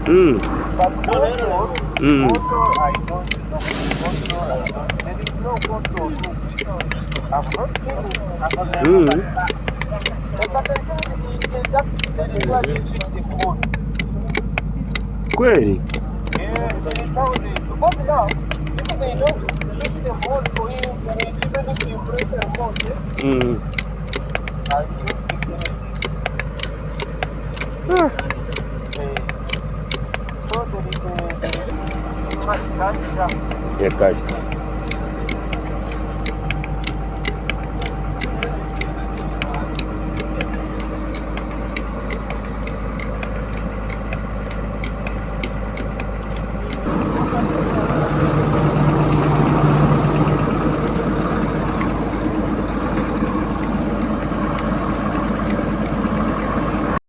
Mm. But motor, Mm. motor, I don't know. Motor, there is no control. I've not seen it. Mm. But I think that is why they fix the phone. Kweli? Yeah, there is how they, because now, if they don't fix the phone for you, even if you press the remote, Mm. I don't fix anything. Ah. So there is a much culture. Ya kazi.